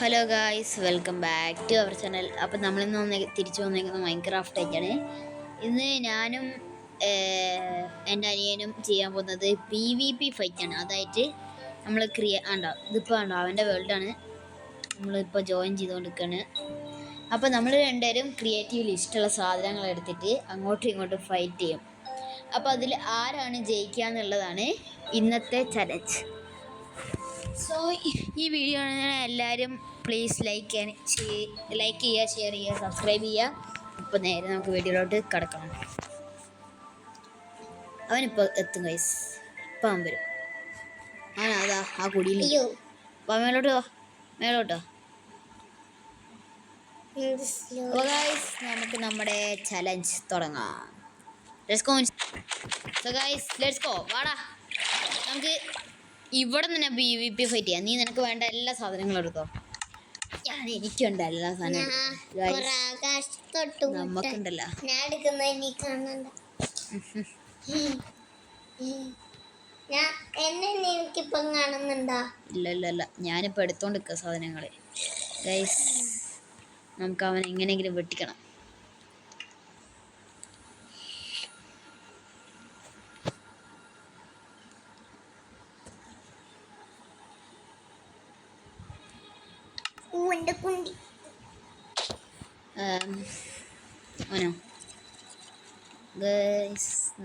Hello guys, welcome back to our channel. അപ്പം നമ്മളിന്ന് തിരിച്ചു വന്നിരിക്കുന്നത് മൈൻക്രാഫ്റ്റ് ആയിട്ടാണ്. ഇന്ന് ഞാനും എൻ്റെ അനിയനും ചെയ്യാൻ പോകുന്നത് PvP ഫൈറ്റാണ്. അതായിട്ട് നമ്മൾ ഇതിപ്പോൾ ഉണ്ടോ അവൻ്റെ വേൾഡാണ് നമ്മളിപ്പോൾ ജോയിൻ ചെയ്തുകൊണ്ടിരിക്കുകയാണ്. അപ്പോൾ നമ്മൾ രണ്ടുപേരും ക്രിയേറ്റീവിൽ ഇഷ്ടമുള്ള സാധനങ്ങൾ എടുത്തിട്ട് അങ്ങോട്ടും ഇങ്ങോട്ടും ഫൈറ്റ് ചെയ്യും. അപ്പോൾ അതിൽ ആരാണ് ജയിക്കുക എന്നുള്ളതാണ് ഇന്നത്തെ ചലഞ്ച്. സോ ഈ വീഡിയോ എല്ലാവരും പ്ലീസ് ലൈക്ക് ചെയ്യുക, ഷെയർ ചെയ്യുക, സബ്സ്ക്രൈബ് ചെയ്യുക. ഇപ്പോൾ നേരെ നമുക്ക് വീഡിയോയിലോട്ട് കിടക്കണം. അവനിപ്പോൾ എത്തും ഗൈസ്, ഇപ്പം അവൻ വരും. അതാ ആ കുടിയിൽ അപ്പോൾ മേലോട്ടോ. ഗൈസ്, നമുക്ക് നമ്മുടെ ചലഞ്ച് തുടങ്ങാം. Let's go. വാടാ, നമുക്ക് ഇവിടെ തന്നെ PvP ഫൈറ്റ് ചെയ്യാം. നീ നിനക്ക് വേണ്ട എല്ലാ സാധനങ്ങളും എടുത്തോ. എനിക്കുണ്ട് എല്ലാ സാധനവും. നമുക്കുണ്ടല്ലോ. ഇല്ല, ഞാനിപ്പോൾ എടുത്തോണ്ടിരിക്കുക സാധനങ്ങൾ. ഗൈസ്, നമുക്ക് അവൻ എങ്ങനെയെങ്കിലും വെട്ടിക്കണം.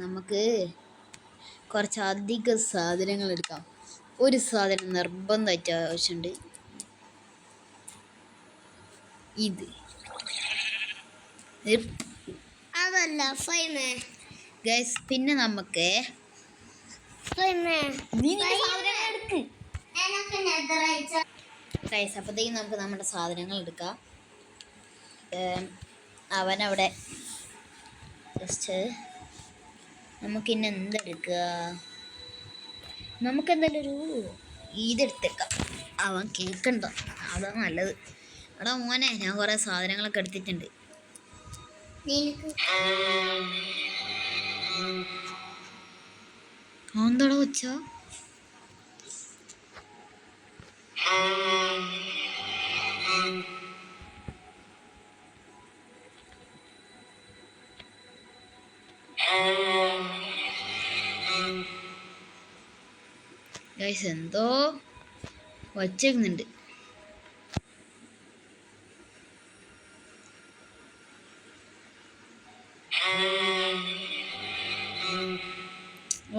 നമുക്ക് കുറച്ചധികം സാധനങ്ങൾ എടുക്കാം. ഒരു സാധനം നിർബന്ധമായിട്ട് ആവശ്യമുണ്ട്. അതല്ല ഗൈസ്. പിന്നെ നമുക്ക് ഗൈസ്, അപ്പോഴത്തേക്കും നമുക്ക് നമ്മുടെ സാധനങ്ങൾ എടുക്കാം. അവനവിടെ ജസ്റ്റ് നമുക്കിന്നെ എന്തെടുക്കുക, നമുക്കെന്തായാലും ഒരു ഇതെടുത്തേക്കാം. അവൻ കേൾക്കണ്ടോ? അതാണ് നല്ലത്. എടാ മോനെ, ഞാൻ കുറേ സാധനങ്ങളൊക്കെ എടുത്തിട്ടുണ്ട്. എന്താടാ വെച്ച? ഗൈസ്, എന്തോ വച്ചേക്കുന്നുണ്ട്.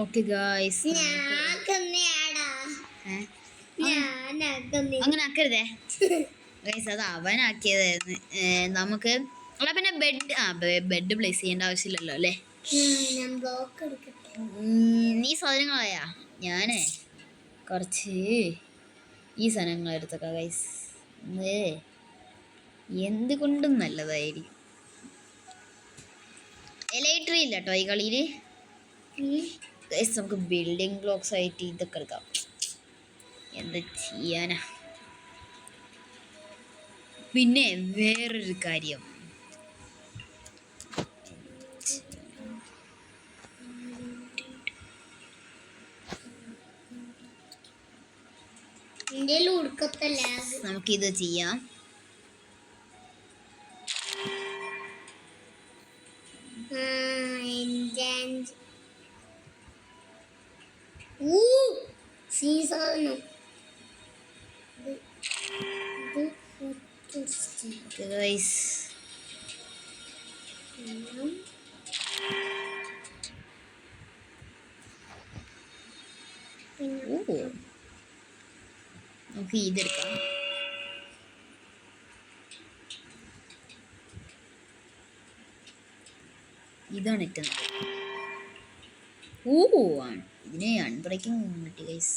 ഓക്കെ ഗൈസ്, അങ്ങനെ ആക്കരുതേ ഗൈസ്. അത് അവനാക്കിയതായിരുന്നു. നമുക്ക് അല്ല പിന്നെ ബെഡ് പ്ലേസ് ചെയ്യേണ്ട ആവശ്യമില്ലല്ലോ അല്ലേ? നീ സാധനങ്ങളായാ? ഞാനേ കുറച്ച് ഈ സാധനങ്ങൾ എടുത്തേക്കാം ഗൈസ്. എന്തുകൊണ്ടും നല്ലതായിരിക്കും. എലക്ട്രി ഇല്ല കേട്ടോ ഈ കളിയിൽ ഗൈസ്. നമുക്ക് ബിൽഡിംഗ് ബ്ലോക്സ് ആയിട്ട് ഇതൊക്കെ എടുക്കാം. എന്താ ചെയ്യാനാ? പിന്നെ വേറൊരു കാര്യം, നമുക്കിത് ചെയ്യാം. നമുക്ക് ഇതെടുക്കാം. ഇതാണ് ഏറ്റവും ഇതിനെ അൺബ്രേക്കിംഗ് കിട്ടി ഗൈസ്.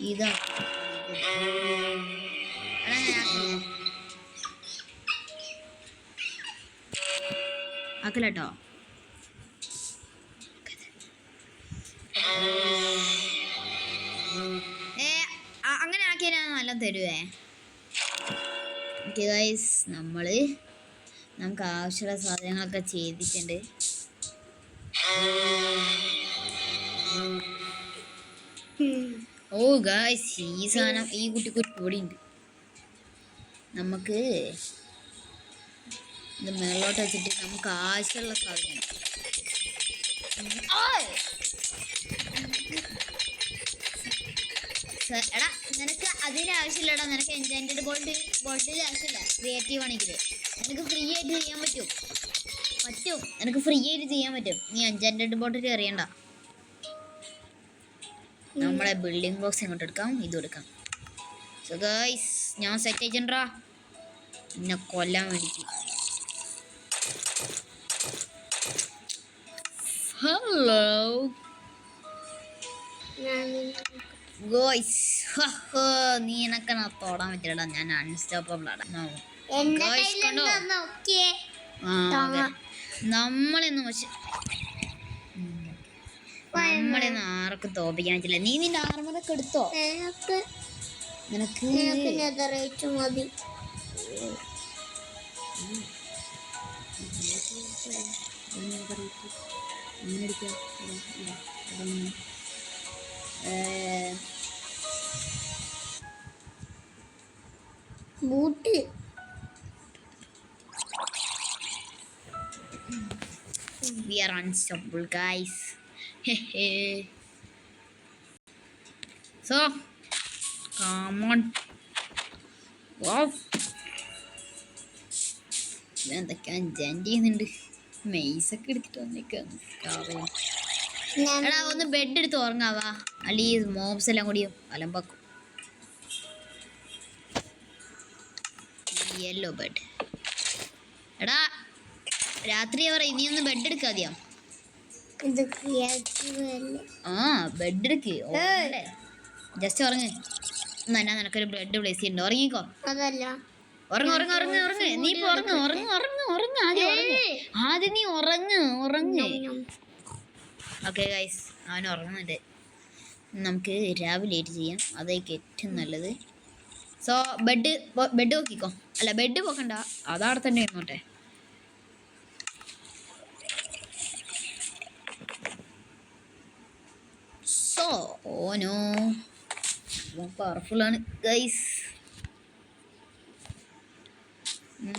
ഇതാണ് ആക്കലട്ടോ. അങ്ങനെ ആക്കിയാൽ നല്ല തരുവേ. ഓക്കെ ഗൈസ്, നമുക്ക് ആവശ്യമുള്ള സാധനങ്ങളൊക്കെ ചെയ്തിട്ടുണ്ട്. ഓ ഗായ്സ്, ഈ സാധനം ഈ കുട്ടിക്ക് ഒരു പൊടിയുണ്ട്. നമുക്ക് ഇത് മേളോട്ട് വെച്ചിട്ട് നമുക്ക് ആവശ്യമുള്ള സാധനം. എടാ നിനക്ക് അതിന് ആവശ്യമില്ലടാ, നിനക്ക് എൻജാൻറ്റഡ് ബോൾട്ടിൽ ആവശ്യമില്ല. ക്രിയേറ്റീവ് ആണെങ്കിൽ നിനക്ക് ഫ്രീ ആയിട്ട് ചെയ്യാൻ പറ്റും. നിനക്ക് ഫ്രീ ആയിട്ട് ചെയ്യാൻ പറ്റും. നീ എൻജാൻറ്റഡ് ബോട്ടിൽ അറിയണ്ട. നമ്മളെ ബിൽഡിംഗ് ബോക്സ് ഇങ്ങോട്ട് എടുക്കാം, ഇത് എടുക്കാം. സോ ഗൈസ്, ഞാൻ സെറ്റ് ആയിട്ടാ എന്നെ കൊല്ലാൻ വേണ്ടിയിട്ട്. ഹലോ ഗോയ്സ്, നീ എനക്കെന്നാ തൊടാൻ പറ്റില്ലടാ, ഞാൻ അൺസ്റ്റോപ്പബിൾ ആണ്. നമ്മളെയൊന്നും ആർക്കും തോപ്പിക്കാൻ പറ്റില്ല. നീ നിന്റെ ആർമറൊക്കെ എടുത്തോ? നിനക്ക് മതി. Boot we are unstoppable guys. So come on. Wow, എന്തൊക്കെയാ ജെൻഡ് ചെയ്യുന്നുണ്ട്. മെയ്സൊക്കെ എടുത്തിട്ട് വന്നേക്കാണ്. എടാ ഒന്ന് ബെഡ് എടുത്ത് ഉറങ്ങാവാ, അല്ലെങ്കിൽ മോബ്സ് എല്ലാം കൂടിയും അലമ്പാക്കും. Yellow bed. എടാ രാത്രി പറയും, നീ ഒന്ന് ബെഡ് എടുക്കാതെയാ. ആ ബെഡ് എടുക്ക്, ജസ്റ്റ് ഉറങ്ങ്. എന്നാ നിനക്കൊരു ബെഡ് പ്ലേസ് ചെയ്യുന്നുണ്ട്, ഉറങ്ങിക്കോ. ഉറങ്ങ് ഉറങ്ങ് ഉറങ്ങ് ഉറങ്ങ്, നീ ഇപ്പൊ ഉറങ്ങ് ഉറങ്ങ് ഉറങ്ങ് ഉറങ്ങ് ആദ്യം നീ ഉറങ്ങ് ഉറങ്ങ്. ഓക്കെ ഗൈസ്, അവൻ ഉറങ്ങുന്നുണ്ട്. നമുക്ക് രാവിലെ ആയിട്ട് ചെയ്യാം, അതായിരിക്കും ഏറ്റവും നല്ലത്. സോ ബെഡ് നോക്കിക്കോ. അല്ല ബെഡ് പോക്കണ്ട, അതവിടെ തന്നെ ഇരുന്നോട്ടെ. സോ ഓനോ പവർഫുൾ ആണ് ഗൈസ്.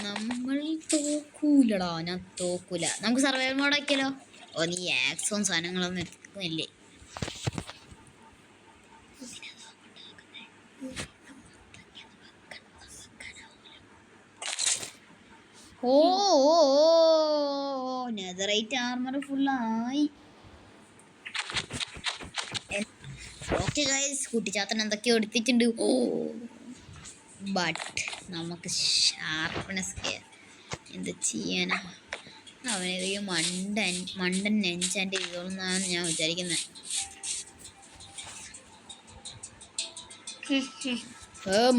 നമ്മൾ തോക്കൂലടാ, ഞാൻ തോക്കൂല. നമുക്ക് സർവൈവൽ മോഡ് ആക്കിയാലോ? ഓ നീ ആക്സോൺ സാധനങ്ങളൊന്നും എടുക്കുന്നില്ലേ? ഓ നെതറൈറ്റ് ആർമർ ഫുള്ളായി. ഓക്കെ ഗൈസ്, കുട്ടിച്ചാത്തൻ എന്തൊക്കെയോ എടുത്തിട്ടുണ്ട്. ഓ ബട്ട് നമുക്ക് ഷാർപ്പ്നെസ് എന്ത് ചെയ്യാനാ? അവനേതെങ്കിലും മണ്ടൻ എൻചാൻ്റ് ചെയ്തോളെന്നാണ് ഞാൻ വിചാരിക്കുന്നത്.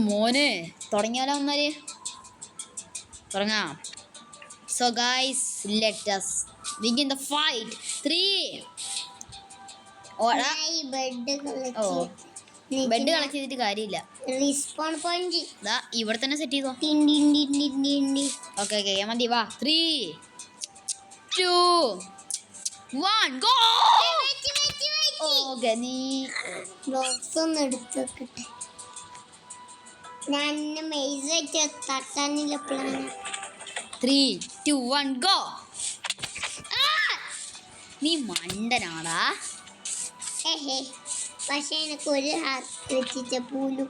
മോനെ തുടങ്ങിയാലോ എന്നാല്? തുടങ്ങാം. So guys, let us begin the fight. 3 bed collect ചെയ്തിട്ട് കാര്യമില്ല. റീസ്പോൺ പോയിന്റ് ദാ ഇവിടെ തന്നെ സെറ്റ് ചെയ്തോ. ഓക്കെ ഓക്കെ മതി. വാ 3 2 1 ഗോ. ഓക്കെ നീ ബോക്സ് ഒന്ന് എടുത്തോക്കട്ടെ. ഞാൻ മെയ്സ് തട്ടാനില്ല പ്ലാൻ. 3 2 1 ഗോ. നീ മണ്ടനാടാ. പക്ഷെ എനിക്ക് ഒരു ഹാർട്ട് വെച്ചിട്ട് പോലും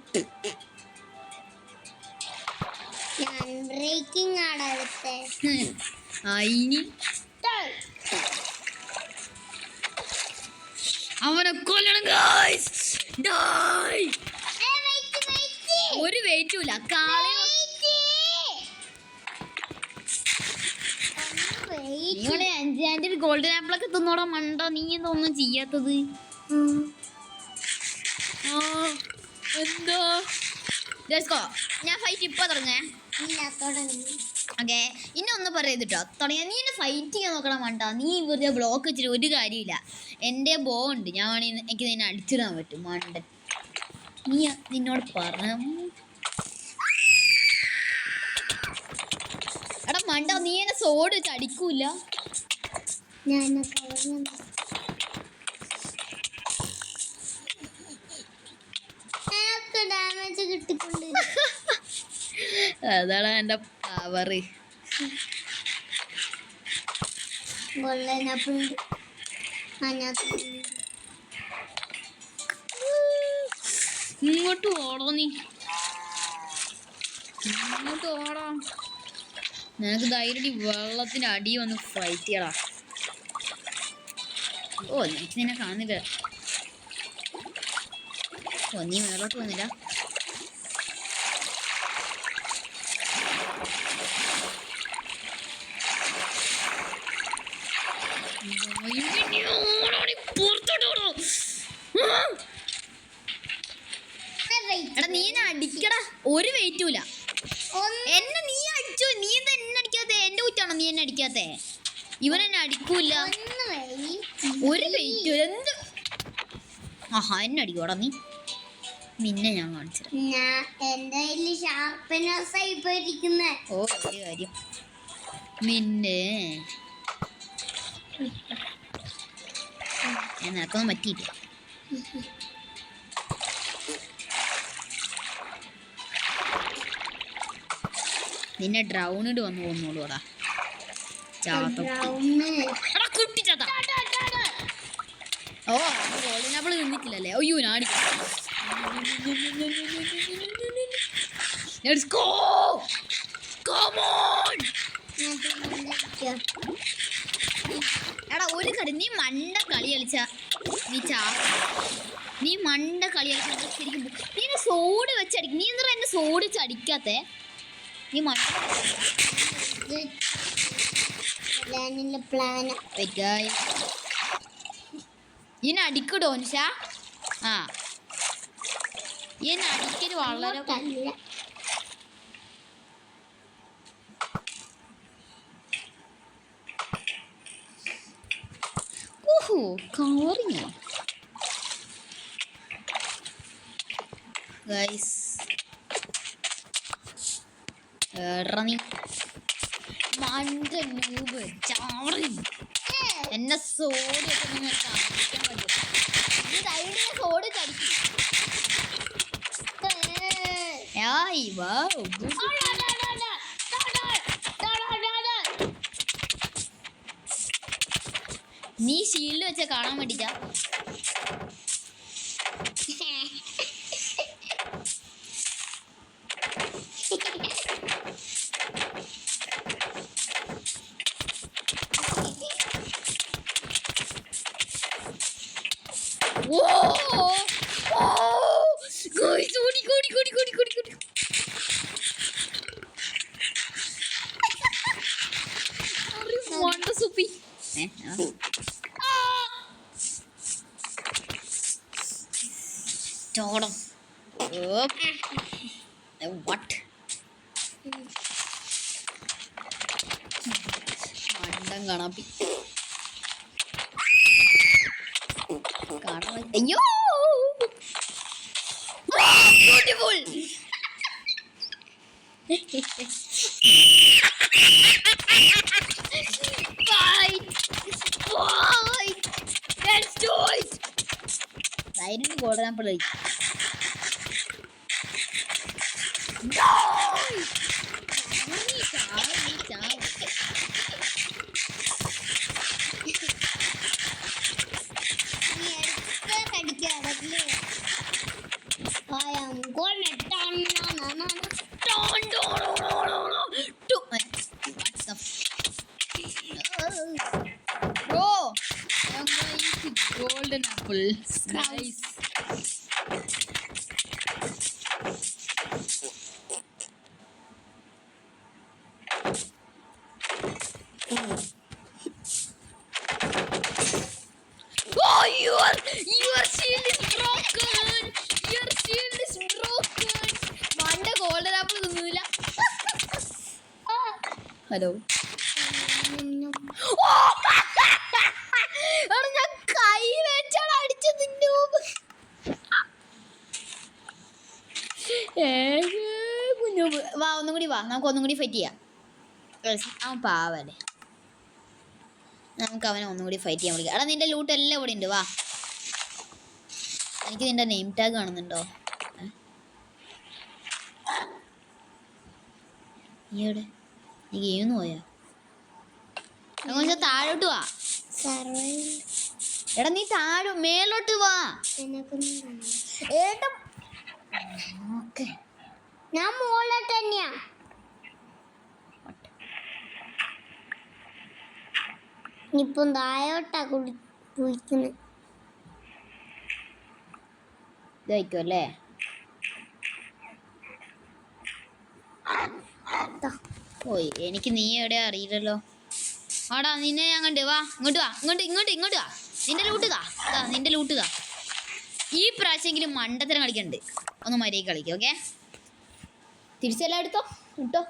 ഞാൻ ബ്രേക്കിംഗ് ആണ് അടുത്ത്. അവനെ കൊല്ലണം ഗൈസ്. ഒരു വെയിറ്റുമില്ല. നിങ്ങളെ 5 ഗോൾഡൻ ആപ്പിളൊക്കെ തിന്നോടാ മണ്ട. നീ എന്തൊന്നും ചെയ്യാത്തത്? എന്തോ ഞാൻ ഫൈറ്റ് ഇപ്പൊ തുടങ്ങേ. ഓക്കെ ഇന്നെ ഒന്ന് പറയട്ടോ തുടങ്ങിയ. നീ എന്നെ ഫൈറ്റ് ചെയ്യാൻ നോക്കണം വേണ്ട. നീ വെറുതെ ബ്ലോക്ക് വെച്ചിട്ട് ഒരു കാര്യമില്ല. എൻ്റെ ബോ ഉണ്ട്, ഞാൻ വേണമെങ്കിൽ എനിക്ക് നിന്നെ അടിച്ചിടാൻ പറ്റും. മണ്ടൻ നീ നിന്നോട് പറഞ്ഞ എടാ മണ്ട, നീ എന്നെ സോഡ് വെച്ച് അടിക്കൂല. അതാണ് എന്റെ പവറ്. ഇങ്ങോട്ട് ഓടോ നീ, ഇങ്ങോട്ട് ഓടാ. നിനക്ക് ധൈര്യം വെള്ളത്തിന്റെ അടി വന്ന് ഫൈറ്റ് ചെയ്യടാ. ഓ എനിക്ക് നിന്നെ കാണുന്നില്ല. ഓ നീ മേലോട്ട് വന്നില്ല. എടാ നീ എന്നെ അടിക്കടാ, ഒരു വെയിറ്റുമില്ല. എന്നെ നീ അടിച്ചോ, നീ എന്താ എന്നെ അടിക്കാത്തെ? എന്റെ കുറ്റാണോ നീ എന്നെ അടിക്കാത്തെ? ഇവൻ എന്നെ അടിക്കൂല, ഒരു വെയിറ്റ്. എന്ത് ആഹാ എന്നെ അടിക്കോടാ നീ, നിന്നെ ഞാൻ കാണിച്ചു. ഓ ഒരു കാര്യം നിന്നെ നിനക്കൊന്നും പറ്റിയില്ല. നിന്നെ ഡ്രൗണിഡ് വന്ന് കൊന്നോളൂടാ ചാത്ത. ഓ ഗോൾഡൻ നിന്നിട്ടില്ലല്ലേ? അയ്യോ ഞാൻ എടാ ഒരു കളി നീ മണ്ട കളി കളിച്ച നീ മണ്ട കളി കളിച്ച ശരിക്കും നീ സോഡ് വെച്ചടിക്കും. നീ എന്താ എന്നെ സോഡ് വെച്ച് അടിക്കാത്തെ? നീ ഇന്നെ അടിക്കടോ നിഷ. ആ ഇന്നെ അടിക്കല് വളരെ ഓഹോ കവറിങ്ങോ ഗൈസ്. നീ മണ്ട നൂബ് ചാറി എന്നെ സോഡ് സോഡ് ചടിക്കും. നീ ഷീൽഡ് വെച്ച കാണാൻ വേണ്ടിട്ടാ. ചോടം വാട്ട് മണ്ടം കാണാപ്പി കാണാൻ. അയ്യോ ബ്യൂട്ടിഫുൾ. ധൈര്യം ഗോൾഡൻ ആപ്പിൾ കഴിക്കും. Bro, I'm gonna eat the golden apple. Nice. Oh, your shield is broken. Your shield is broken. Manda golden apple തിന്നില്ല. Hello. ഞാൻ കൈ വെച്ചാണ് അടിച്ചത്. വാ ഒന്നും കൂടി വാ, നമുക്ക് ഒന്നും കൂടി ഫൈറ്റ് ചെയ്യാം. അവൻ പാവല്ലേ, നമുക്ക് അവനെ ഒന്നും കൂടി ഫൈറ്റ് ചെയ്യാൻ വിളിക്കാം. എടാ നിന്റെ ലൂട്ട് എല്ലാം ഇവിടെ ഉണ്ട്, വാ. എനിക്ക് നിന്റെ നെയിം ടാഗ് കാണുന്നുണ്ടോ? നീ എവിടെ? നീ ഗെയിം പോയാ? അങ്ങനെ താഴോട്ട് വാ. എടാ നീ മേലോട്ട് വാ. ഏട്ടാ ഞാൻ മോളിലോട്ട് തന്നെയാ. ഇപ്പം താഴോട്ടാ കുളിക്കുന്നത്. ഇതായിരിക്കും അല്ലേ? ഓയ് എനിക്ക് നീ എവിടെയാ അറിയില്ലല്ലോ. ആടാ നിന്നെ ഞാൻ കണ്ട്. വാ ഇങ്ങോട്ട് വാ. ഇങ്ങോട്ട് വാ. നിന്റെ ലൂട്ടുക. ഈ പ്രാവശ്യമെങ്കിലും മണ്ടത്തരം കളിക്കണ്ട്. ഒന്ന് മര്യാദ കളിക്കും. ഓക്കെ തിരിച്ചെല്ലാം എടുത്തോ ഇട്ടോ.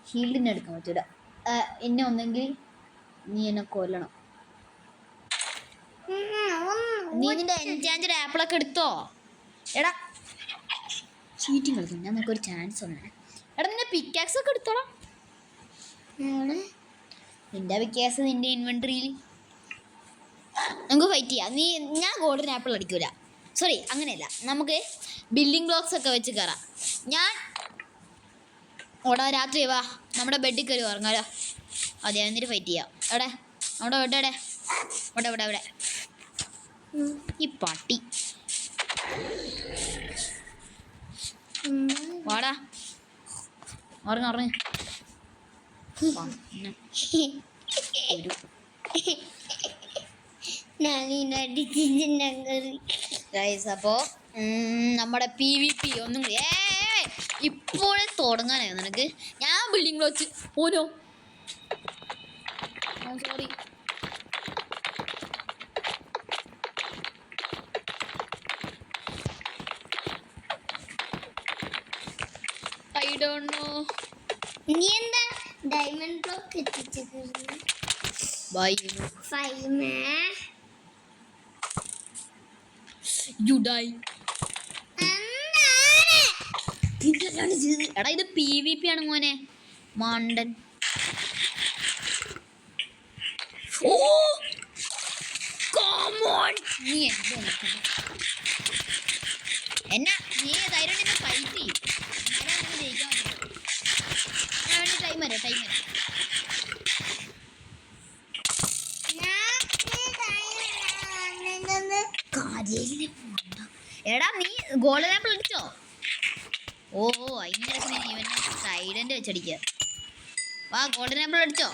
ഷീൽഡിനെ എടുക്കാൻ പറ്റൂല. എന്നെ ഒന്നെങ്കിൽ നീ എന്നെ കൊല്ലണം. നീ നിന്റെ എൻചാഞ്ചർ ആപ്പിളൊക്കെ എടുത്തോ? എടാ ചീറ്റിങ് കളിക്കും. ഞാൻ നിനക്കൊരു ചാൻസ് തന്നെ. എടാ നിന്റെ പിക്കാക്സ് ഒക്കെ എടുത്തോളാം. നിന്റെ പിക്കാക്സ് നിന്റെ ഇൻവെന്ററിയിൽ. നമുക്ക് ഫൈറ്റ് ചെയ്യാം. ഞാൻ ഗോൾഡൻ ആപ്പിൾ അടിക്കൂല. സോറി അങ്ങനെയല്ല. നമുക്ക് ബിൽഡിംഗ് ബ്ലോക്സ് ഒക്കെ വെച്ച് കയറാം. ഓടാ രാത്രി വാ. നമ്മുടെ ബെഡിൽ കയറി ഉറങ്ങാലോ. അതെ എന്നിട്ട് ഫൈറ്റ് ചെയ്യാം. എവിടെ നമ്മുടെ ബെഡ്? ഇവിടെ ഈ പട്ടി വാടാ. ഉറങ്ങ്. അപ്പോ നമ്മുടെ PVP ഒന്നും കൂടി ഇപ്പോഴേ തുടങ്ങാനായിരുന്നു നിനക്ക്. ഞാൻ ബിൽഡിംഗ് വെച്ച് പോനോ. സോറി. I don't know. നീ എന്താ ഡയമണ്ട് ബ്ലോക്ക് എത്തിച്ചേക്കുന്നത്? You die. എടാ ഇത് PVP ആണ് മോനെ മണ്ടൻ. നീ എന്നാ നീ ധൈര്യം ഫൈറ്റ് ചെയ്യും. ജയിക്കാൻ പറ്റും. ടൈം വരെ. എടാ നീ ഗോൾഡൻ ആപ്പിൾ അടിച്ചോ? ഓ അതിൻ്റെ ഇവനെ സൈഡന്റ് വെച്ചടിക്കുക. വാ ഗോൾഡൻ ആപ്പിൾ അടിച്ചോ?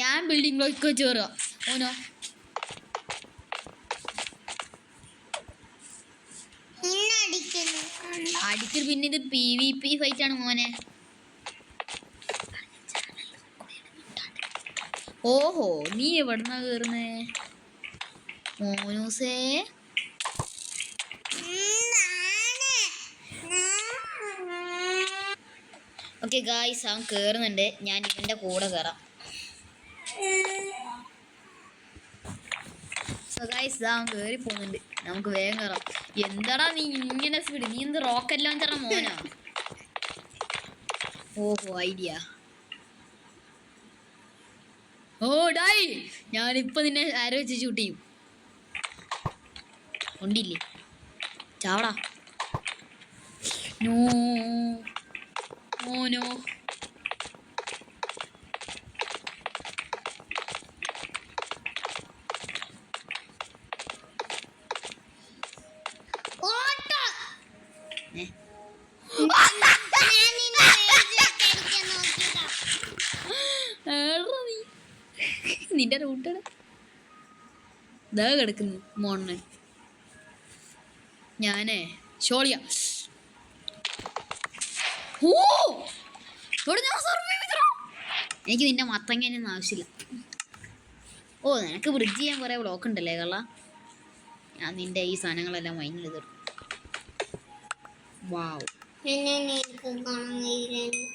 ഞാൻ ബിൽഡിംഗ് ബ്ലോക്ക് വെച്ച് കയറുക. ഓനോ അടിക്കൽ. പിന്നെ ഇത് PVP ഫൈറ്റ് ആണ് മോനെ. ഓഹോ നീ എവിടുന്നാ കേറുന്നേ മോനൂസേ? ഓക്കെ ഗായ്സ് അവൻ കേറുന്നുണ്ട്. ഞാൻ ഇവന്റെ കൂടെ കയറാം. ഗായ്സ് അവൻ കയറി പോകുന്നുണ്ട്. നമുക്ക് വേഗം കയറാം. എന്താടാ നീ ഇങ്ങനെ സ്പീഡ്? നീ എന്ത് റോക്കറ്റ് ലോഞ്ചറാ മോനാ? ഓഹോ ഐഡിയ. ഓ ഡായ് ഞാനിപ്പോ നിന്നെ ആരോ വെച്ച് ഷൂട്ട് ചെയ്യും. ഉണ്ടില്ലേ ചാവടാ. നോ ഓനോ നിന്റെ റൂട്ടാണ് ഇതാ കിടക്കുന്നു മോണ്ണൻ. ഞാനേ ഷോളിയ. എനിക്ക് നിന്റെ മത്തങ്ങനൊന്നും ആവശ്യമില്ല. ഓ നിനക്ക് ബ്രിഡ്ജ് ചെയ്യാൻ കുറേ ബ്ലോക്ക് ഉണ്ടല്ലേ കള്ള. ഞാൻ നിന്റെ ഈ സാധനങ്ങളെല്ലാം മൈൻഡ് ചെയ്തു. വാവ്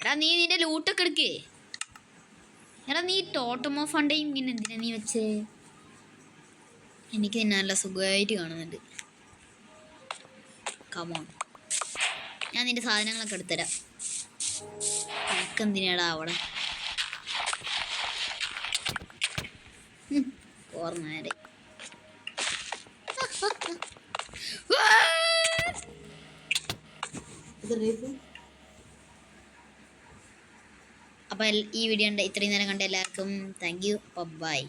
എടാ നീ നിന്റെ ലൂട്ടൊക്കെ എടുക്കേ. എടാ നീ ടോട്ടമോ ഫണ്ടയും ഇങ്ങനെ എന്തിനാ നീ വെച്ചേ? എനിക്ക് നിന്നെ നല്ല സുഖമായിട്ട് കാണുന്നുണ്ട്. കമോൺ ഞാൻ നിന്റെ സാധനങ്ങളൊക്കെ എടുത്തരാം. നിനക്കെന്തിനാടാ അവിടെ ഓർമ്മ നേരെ. അപ്പോൾ ഈ വീഡിയോ ഇത്രയും നേരം കണ്ട എല്ലാവർക്കും താങ്ക് യു. ബൈ.